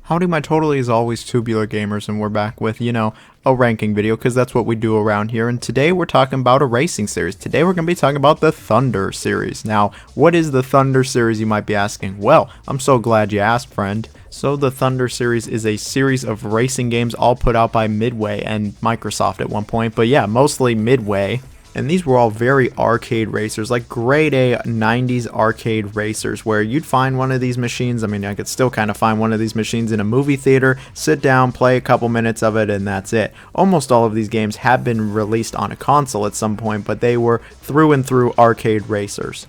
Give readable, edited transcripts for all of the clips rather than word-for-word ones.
Howdy, my totally is always Tubular gamers, and we're back with, a ranking video, because that's what we do around here. And today we're talking about a racing series. Today we're going to be talking about the Thunder series. Now, what is the Thunder series, you might be asking? Well, I'm so glad you asked, friend. So the Thunder series is a series of racing games all put out by Midway and Microsoft at one point, but yeah, mostly Midway. And these were all very arcade racers, like grade A 90s arcade racers, where you'd find one of these machines. I mean, I could still kind of find one of these machines in a movie theater, sit down, play a couple minutes of it, and that's it. Almost all of these games have been released on a console at some point, but they were through and through arcade racers.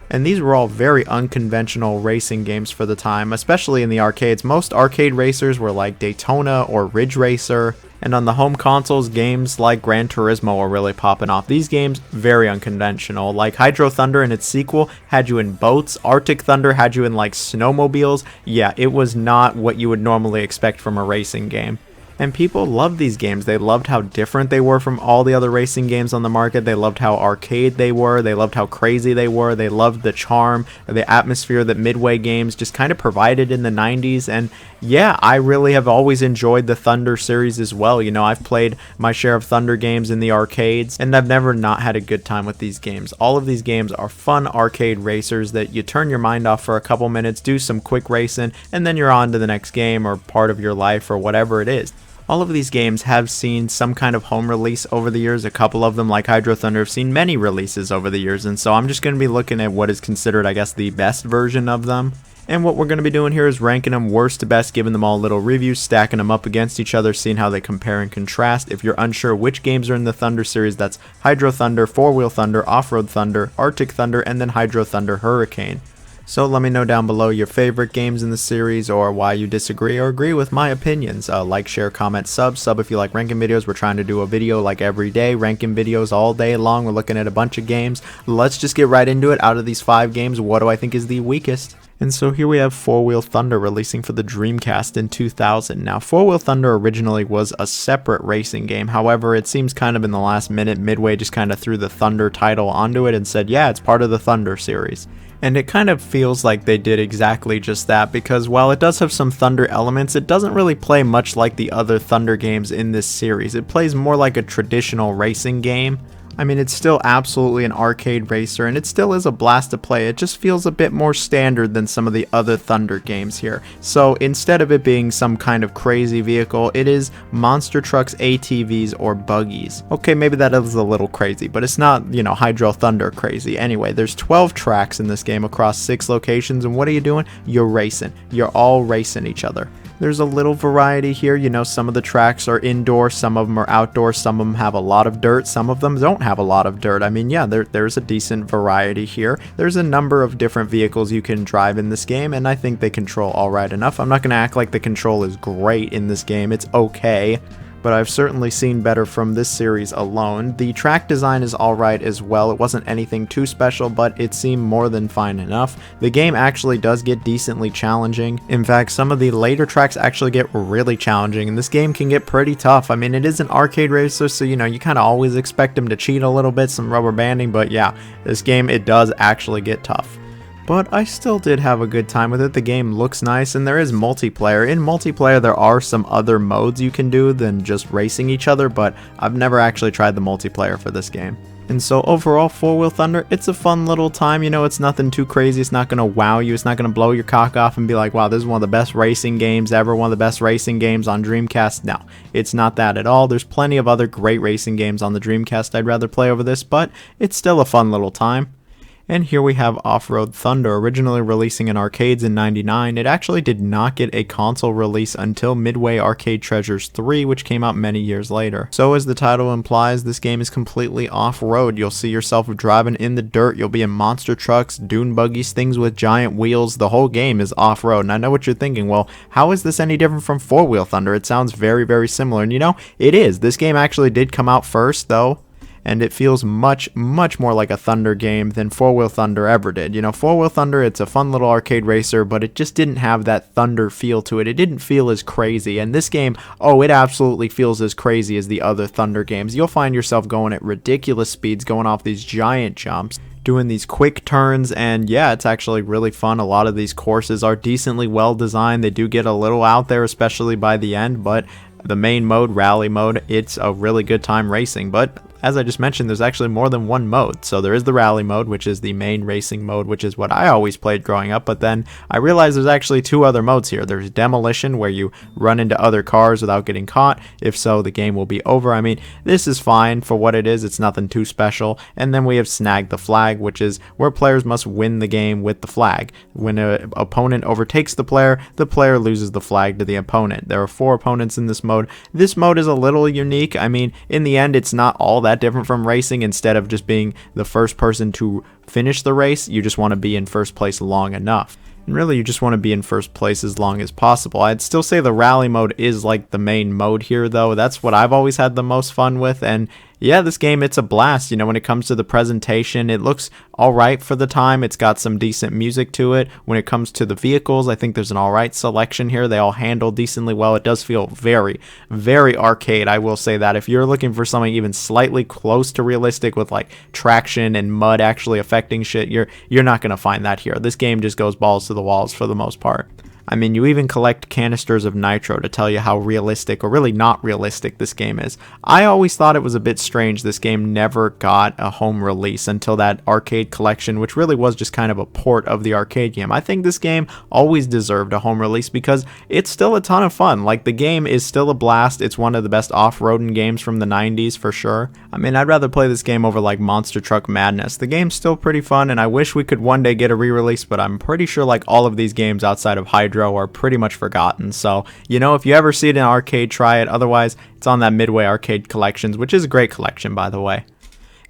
And these were all very unconventional racing games for the time, especially in the arcades. Most arcade racers were like Daytona or Ridge Racer. And on the home consoles, games like Gran Turismo were really popping off. These games, very unconventional. Like Hydro Thunder and its sequel had you in boats. Artic Thunder had you in like snowmobiles. Yeah, it was not what you would normally expect from a racing game. And people loved these games. They loved how different they were from all the other racing games on the market. They loved how arcade they were. They loved how crazy they were. They loved the charm, the atmosphere that Midway games just kind of provided in the 90s. And yeah, I really have always enjoyed the Thunder series as well. I've played my share of Thunder games in the arcades, and I've never not had a good time with these games. All of these games are fun arcade racers that you turn your mind off for a couple minutes, do some quick racing, and then you're on to the next game or part of your life or whatever it is. All of these games have seen some kind of home release over the years. A couple of them, like Hydro Thunder, have seen many releases over the years, and so I'm just going to be looking at what is considered, I guess, the best version of them. And what we're going to be doing here is ranking them worst to best, giving them all a little reviews, stacking them up against each other, seeing how they compare and contrast. If you're unsure which games are in the Thunder series, that's Hydro Thunder, Four-Wheel Thunder, Offroad Thunder, Artic Thunder, and then Hydro Thunder Hurricane. So let me know down below your favorite games in the series, or why you disagree or agree with my opinions. Like, share, comment, sub if you like ranking videos. We're trying to do a video like every day, ranking videos all day long. We're looking at a bunch of games. Let's just get right into it. Out of these 5 games, what do I think is the weakest? And so here we have Four-Wheel Thunder releasing for the Dreamcast in 2000. Now, Four-Wheel Thunder originally was a separate racing game. However, it seems kind of in the last minute, Midway just kind of threw the Thunder title onto it and said, yeah, it's part of the Thunder series. And it kind of feels like they did exactly just that, because while it does have some Thunder elements, it doesn't really play much like the other Thunder games in this series. It plays more like a traditional racing game. I mean, it's still absolutely an arcade racer, and it still is a blast to play. It just feels a bit more standard than some of the other Thunder games here. So instead of it being some kind of crazy vehicle, it is monster trucks, ATVs, or buggies. Okay, maybe that is a little crazy, but it's not, Hydro Thunder crazy. Anyway, there's 12 tracks in this game across 6 locations, and what are you doing? You're racing. You're all racing each other. There's a little variety here. Some of the tracks are indoor, some of them are outdoor, some of them have a lot of dirt, some of them don't have a lot of dirt. I mean, yeah, there's a decent variety here. There's a number of different vehicles you can drive in this game, and I think they control all right enough. I'm not going to act like the control is great in this game. It's okay, but I've certainly seen better from this series alone. The track design is alright as well. It wasn't anything too special, but it seemed more than fine enough. The game actually does get decently challenging. In fact, some of the later tracks actually get really challenging, and this game can get pretty tough. I mean, it is an arcade racer, so you kind of always expect them to cheat a little bit, some rubber banding, but yeah, this game, it does actually get tough. But I still did have a good time with it. The game looks nice, and there is multiplayer. In multiplayer, there are some other modes you can do than just racing each other, but I've never actually tried the multiplayer for this game. And so overall, Four-Wheel Thunder, it's a fun little time. It's nothing too crazy. It's not going to wow you. It's not going to blow your cock off and be like, wow, this is one of the best racing games ever, one of the best racing games on Dreamcast. No, it's not that at all. There's plenty of other great racing games on the Dreamcast I'd rather play over this, but it's still a fun little time. And here we have Offroad Thunder, originally releasing in arcades in '99. It actually did not get a console release until Midway Arcade Treasures 3, which came out many years later. So as the title implies, this game is completely off-road. You'll see yourself driving in the dirt. You'll be in monster trucks, dune buggies, things with giant wheels. The whole game is off-road. And I know what you're thinking, well, how is this any different from Four-Wheel Thunder? It sounds very, very similar. And it is. This game actually did come out first, though. And it feels much, much more like a Thunder game than Four-Wheel Thunder ever did. Four-Wheel Thunder, it's a fun little arcade racer, but it just didn't have that Thunder feel to it. It didn't feel as crazy. And this game, oh, it absolutely feels as crazy as the other Thunder games. You'll find yourself going at ridiculous speeds, going off these giant jumps, doing these quick turns, and yeah, it's actually really fun. A lot of these courses are decently well designed. They do get a little out there, especially by the end, but the main mode, rally mode, it's a really good time racing. But as I just mentioned, there's actually more than one mode. So there is the rally mode, which is the main racing mode, which is what I always played growing up. But then I realized there's actually two other modes here. There's demolition, where you run into other cars without getting caught. If so, the game will be over. I mean, this is fine for what it is. It's nothing too special. And then we have snag the flag, which is where players must win the game with the flag. When an opponent overtakes the player loses the flag to the opponent. There are 4 opponents in this mode. This mode is a little unique. I mean, in the end, it's not all that different from racing. Instead of just being the first person to finish the race, you just want to be in first place long enough. And really, you just want to be in first place as long as possible. I'd still say the rally mode is like the main mode here, though. That's what I've always had the most fun with. And yeah, this game, it's a blast. You know, when it comes to the presentation, it looks alright for the time. It's got some decent music to it. When it comes to the vehicles, I think there's an alright selection here. They all handle decently well. It does feel very, very arcade, I will say that. If you're looking for something even slightly close to realistic with like traction and mud actually affecting shit, you're not going to find that here. This game just goes balls to the walls for the most part. I mean, you even collect canisters of nitro to tell you how realistic, or really not realistic, this game is. I always thought it was a bit strange this game never got a home release until that arcade collection, which really was just kind of a port of the arcade game. I think this game always deserved a home release because it's still a ton of fun. Like, the game is still a blast. It's one of the best off-roading games from the 90s for sure. I mean, I'd rather play this game over like Monster Truck Madness. The game's still pretty fun, and I wish we could one day get a re-release, but I'm pretty sure like all of these games outside of Hydro are pretty much forgotten. So, you know, if you ever see it in arcade, try it. Otherwise, it's on that Midway Arcade Collections, which is a great collection, by the way.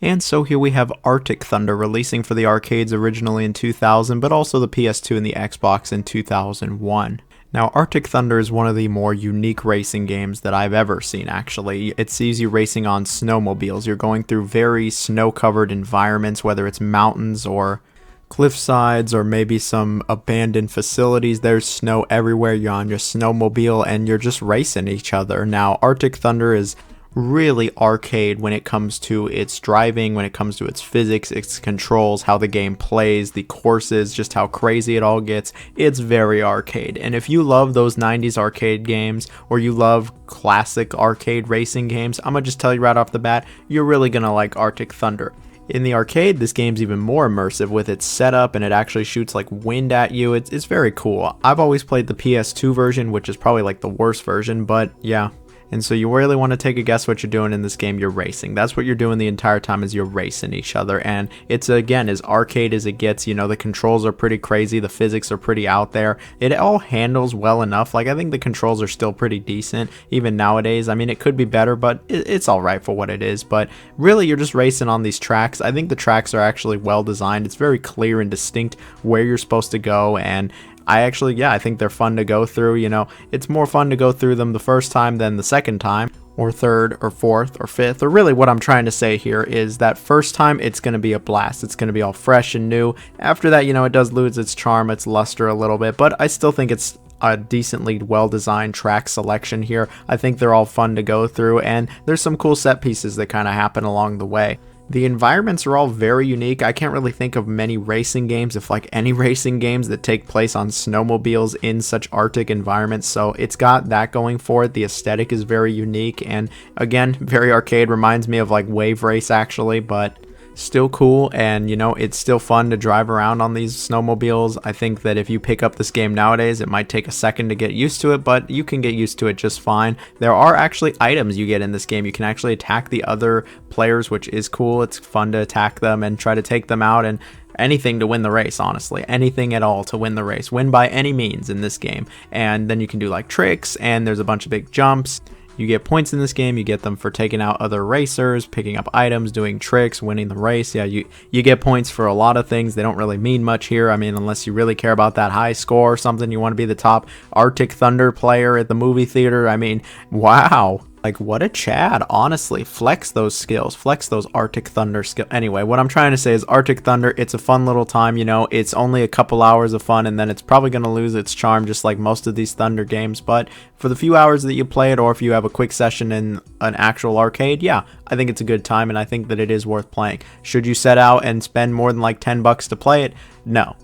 And so here we have Artic Thunder releasing for the arcades originally in 2000, but also the PS2 and the Xbox in 2001. Now, Artic Thunder is one of the more unique racing games that I've ever seen, actually. It sees you racing on snowmobiles. You're going through very snow-covered environments, whether it's mountains or cliff sides or maybe some abandoned facilities. There's snow everywhere. You're on your snowmobile and you're just racing each other. Now, Artic Thunder is really arcade when it comes to its driving, when it comes to its physics, its controls, how the game plays, the courses, just how crazy it all gets. It's very arcade. And if you love those 90s arcade games, or you love classic arcade racing games, I'm gonna just tell you right off the bat, you're really gonna like Artic Thunder. In the arcade, this game's even more immersive with its setup, and it actually shoots like wind at you. It's very cool. I've always played the PS2 version, which is probably like the worst version, but yeah. And so you really want to take a guess what you're doing in this game. You're racing. That's what you're doing the entire time, is you're racing each other. And it's, again, as arcade as it gets. You know, the controls are pretty crazy. The physics are pretty out there. It all handles well enough. Like, I think the controls are still pretty decent, even nowadays. I mean, it could be better, but it's all right for what it is. But really, you're just racing on these tracks. I think the tracks are actually well designed. It's very clear and distinct where you're supposed to go, and I think they're fun to go through. You know, it's more fun to go through them the first time than the second time, or third, or fourth, or fifth. Or really what I'm trying to say here is that first time, it's going to be a blast. It's going to be all fresh and new. After that, you know, it does lose its charm, its luster a little bit, but I still think it's a decently well-designed track selection here. I think they're all fun to go through, and there's some cool set pieces that kind of happen along the way. The environments are all very unique. I can't really think of many racing games, if like any racing games, that take place on snowmobiles in such Arctic environments. So it's got that going for it. The aesthetic is very unique, and again, very arcade. Reminds me of like Wave Race actually, but still cool. And you know, it's still fun to drive around on these snowmobiles. I think that if you pick up this game nowadays, it might take a second to get used to it, but you can get used to it just fine. There are actually items you get in this game. You can actually attack the other players, which is cool. It's fun to attack them and try to take them out, and anything to win the race, honestly. Anything at all to win the race. Win by any means in this game. And then you can do like tricks, and there's a bunch of big jumps. You get points in this game. You get them for taking out other racers, picking up items, doing tricks, winning the race. Yeah, you get points for a lot of things. They don't really mean much here. I mean, unless you really care about that high score or something, you want to be the top Artic Thunder player at the movie theater. I mean, wow. Like, what a Chad, honestly. Flex those skills. Flex those Artic Thunder skills. Anyway, what I'm trying to say is Artic Thunder, it's a fun little time, you know. It's only a couple hours of fun, and then it's probably going to lose its charm, just like most of these Thunder games. But for the few hours that you play it, or if you have a quick session in an actual arcade, yeah, I think it's a good time, and I think that it is worth playing. Should you set out and spend more than like 10 bucks to play it? No.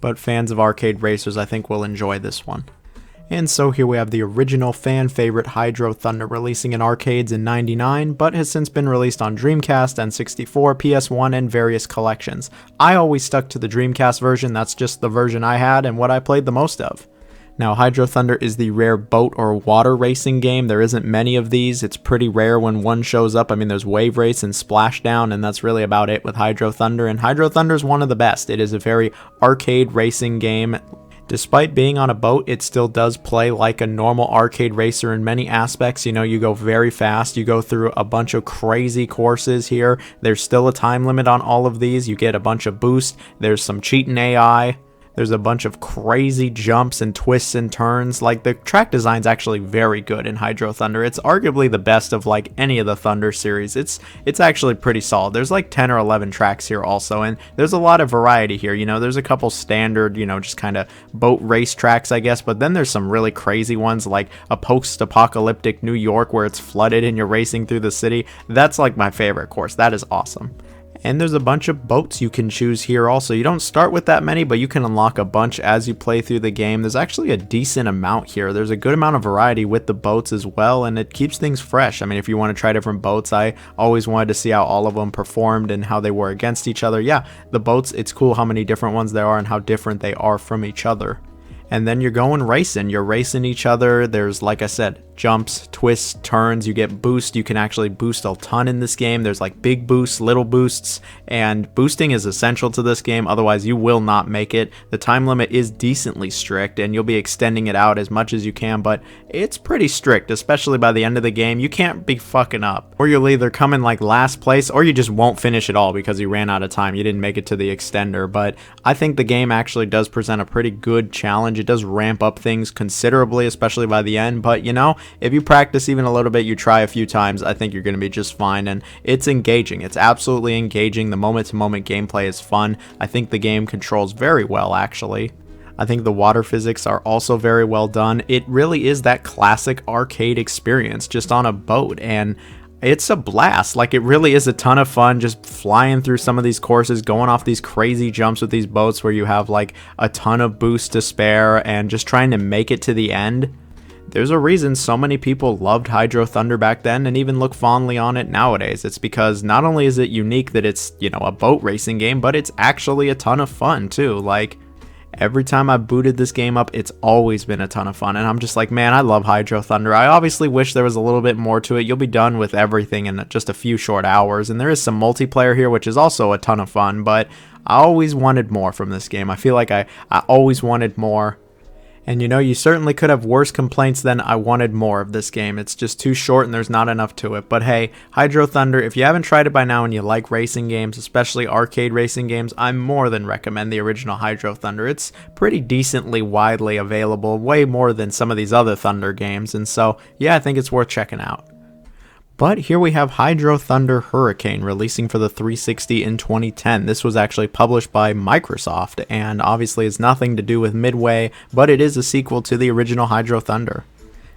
But fans of arcade racers, I think, will enjoy this one. And so here we have the original fan favorite Hydro Thunder, releasing in arcades in '99, but has since been released on Dreamcast, N64, PS1, and various collections. I always stuck to the Dreamcast version, that's just the version I had and what I played the most of. Now, Hydro Thunder is the rare boat or water racing game. There isn't many of these. It's pretty rare when one shows up. I mean, there's Wave Race and Splashdown, and that's really about it with Hydro Thunder. And Hydro Thunder is one of the best. It is a very arcade racing game. Despite being on a boat, it still does play like a normal arcade racer in many aspects. You know, you go very fast, you go through a bunch of crazy courses here. There's still a time limit on all of these. You get a bunch of boosts. There's some cheating AI. There's a bunch of crazy jumps and twists and turns. Like, the track design's actually very good in Hydro Thunder. It's arguably the best of like any of the Thunder series. It's actually pretty solid. There's like 10 or 11 tracks here also, and there's a lot of variety here. You know, there's a couple standard, you know, just kind of boat race tracks, I guess, but then there's some really crazy ones like a post-apocalyptic New York where it's flooded and you're racing through the city. That's like my favorite course. That is awesome. And there's a bunch of boats you can choose here also. You don't start with that many, but you can unlock a bunch as you play through the game. There's actually a decent amount here. There's a good amount of variety with the boats as well, and it keeps things fresh. I mean, if you want to try different boats, I always wanted to see how all of them performed and how they were against each other. Yeah, the boats, it's cool how many different ones there are and how different they are from each other. And then you're going racing. You're racing each other. There's, like I said, jumps, twists, turns. You get boost. You can actually boost a ton in this game. There's like big boosts, little boosts, and boosting is essential to this game. Otherwise, you will not make it. The time limit is decently strict, and you'll be extending it out as much as you can, but it's pretty strict, especially by the end of the game. You can't be fucking up. Or you'll either come in like last place, or you just won't finish at all because you ran out of time. You didn't make it to the extender, but I think the game actually does present a pretty good challenge. It does ramp up things considerably, especially by the end, but you know, if you practice even a little bit, you try a few times, I think you're going to be just fine. And it's engaging. It's absolutely engaging. The moment-to-moment gameplay is fun. I think the game controls very well, actually. I think the water physics are also very well done. It really is that classic arcade experience just on a boat, and it's a blast. Like, it really is a ton of fun just flying through some of these courses, going off these crazy jumps with these boats where you have like a ton of boost to spare and just trying to make it to the end. There's a reason so many people loved Hydro Thunder back then and even look fondly on it nowadays. It's because not only is it unique that it's, you know, a boat racing game, but it's actually a ton of fun too. Like, every time I booted this game up, it's always been a ton of fun, and I'm just like, man, I love Hydro Thunder. I obviously wish there was a little bit more to it. You'll be done with everything in just a few short hours, and there is some multiplayer here, which is also a ton of fun, but I always wanted more from this game. I feel like I always wanted more. And you know, you certainly could have worse complaints than I wanted more of this game. It's just too short and there's not enough to it. But hey, Hydro Thunder, if you haven't tried it by now and you like racing games, especially arcade racing games, I more than recommend the original Hydro Thunder. It's pretty decently widely available, way more than some of these other Thunder games. And so, yeah, I think it's worth checking out. But here we have Hydro Thunder Hurricane releasing for the 360 in 2010. This was actually published by Microsoft and obviously has nothing to do with Midway, but it is a sequel to the original Hydro Thunder.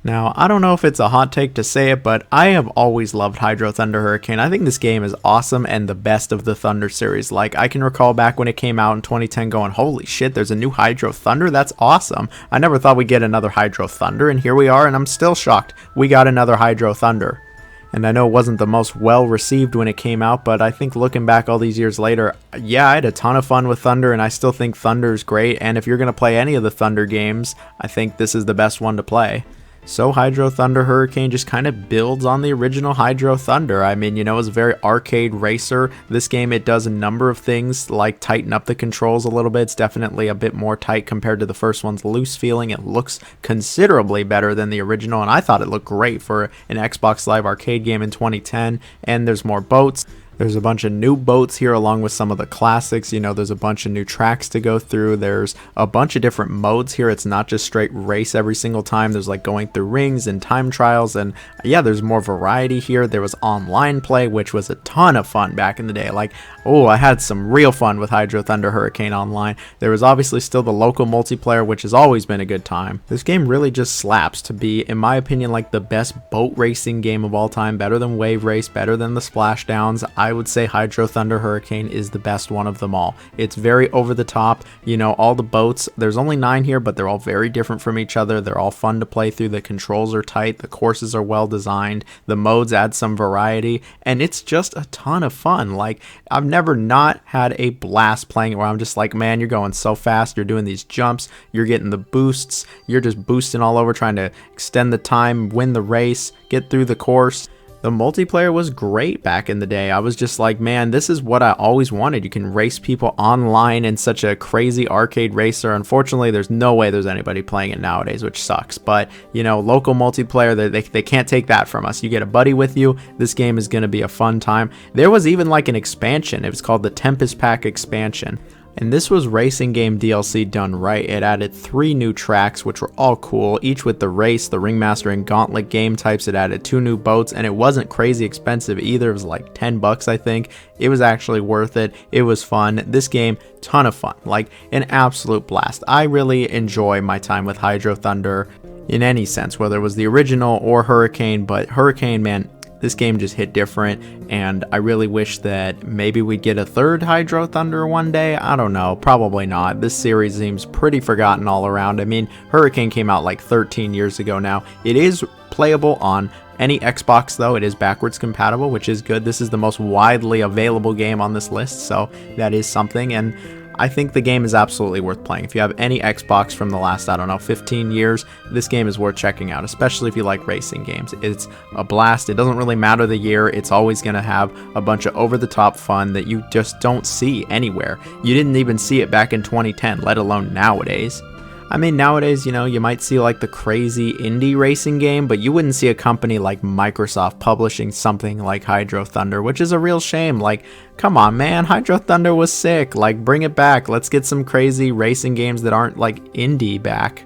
Now, I don't know if it's a hot take to say it, but I have always loved Hydro Thunder Hurricane. I think this game is awesome and the best of the Thunder series. Like, I can recall back when it came out in 2010 going, holy shit, there's a new Hydro Thunder? That's awesome. I never thought we'd get another Hydro Thunder, and here we are, and I'm still shocked we got another Hydro Thunder. And I know it wasn't the most well received when it came out, but I think looking back all these years later, yeah, I had a ton of fun with Thunder, and I still think Thunder is great. And if you're going to play any of the Thunder games, I think this is the best one to play. So Hydro Thunder Hurricane just kind of builds on the original Hydro Thunder. I mean, you know, it's a very arcade racer. This game, it does a number of things like tighten up the controls a little bit. It's definitely a bit more tight compared to the first one's loose feeling. It looks considerably better than the original, and I thought it looked great for an Xbox Live Arcade game in 2010. And there's more boats. There's a bunch of new boats here along with some of the classics. You know, there's a bunch of new tracks to go through. There's a bunch of different modes here. It's not just straight race every single time. There's like going through rings and time trials, and yeah, there's more variety here. There was online play, which was a ton of fun back in the day. Like, oh, I had some real fun with Hydro Thunder Hurricane Online. There was obviously still the local multiplayer, which has always been a good time. This game really just slaps to be, in my opinion, like the best boat racing game of all time. Better than Wave Race, better than the Splashdowns. I would say Hydro Thunder Hurricane is the best one of them all. It's very over the top. You know, all the boats, there's only 9 here, but they're all very different from each other. They're all fun to play through. The controls are tight. The courses are well designed. The modes add some variety, and it's just a ton of fun. Like, I've never not had a blast playing it where I'm just like, man, you're going so fast. You're doing these jumps. You're getting the boosts. You're just boosting all over, trying to extend the time, win the race, get through the course. The multiplayer was great back in the day. I was just like, man, this is what I always wanted. You can race people online in such a crazy arcade racer. Unfortunately, there's no way there's anybody playing it nowadays, which sucks. But, you know, local multiplayer, they can't take that from us. You get a buddy with you. This game is going to be a fun time. There was even like an expansion. It was called the Tempest Pack expansion. And this was racing game DLC done right. It added 3 new tracks, which were all cool, each with the race, the Ringmaster, and Gauntlet game types. It added 2 new boats, and it wasn't crazy expensive either. It was like 10 bucks, I think. It was actually worth it. It was fun. This game, ton of fun, like an absolute blast. I really enjoy my time with Hydro Thunder in any sense, whether it was the original or Hurricane, but Hurricane, man, this game just hit different, and I really wish that maybe we'd get a 3rd Hydro Thunder one day. I don't know, probably not. This series seems pretty forgotten all around. I mean, Hurricane came out like 13 years ago now. It is playable on any Xbox though. It is backwards compatible, which is good. This is the most widely available game on this list, so that is something, and I think the game is absolutely worth playing. If you have any Xbox from the last, I don't know, 15 years, this game is worth checking out, especially if you like racing games. It's a blast. It doesn't really matter the year. It's always going to have a bunch of over-the-top fun that you just don't see anywhere. You didn't even see it back in 2010, let alone nowadays. I mean, nowadays, you know, you might see like the crazy indie racing game, but you wouldn't see a company like Microsoft publishing something like Hydro Thunder, which is a real shame. Like, come on, man, Hydro Thunder was sick. Like, bring it back. Let's get some crazy racing games that aren't like indie back.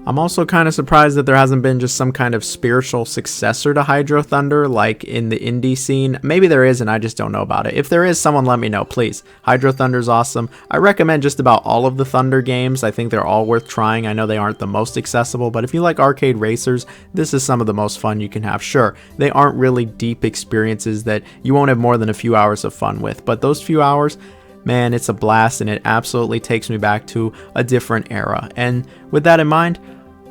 I'm also kind of surprised that there hasn't been just some kind of spiritual successor to Hydro Thunder, like in the indie scene. Maybe there is, and I just don't know about it. If there is, someone let me know, please. Hydro Thunder's awesome. I recommend just about all of the Thunder games. I think they're all worth trying. I know they aren't the most accessible, but if you like arcade racers, this is some of the most fun you can have. Sure, they aren't really deep experiences that you won't have more than a few hours of fun with, but those few hours, man, it's a blast, and it absolutely takes me back to a different era. And with that in mind,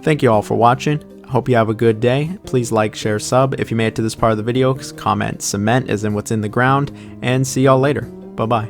thank you all for watching. Hope you have a good day. Please like, share, sub. If you made it to this part of the video, comment cement as in what's in the ground, and see y'all later. Bye-bye.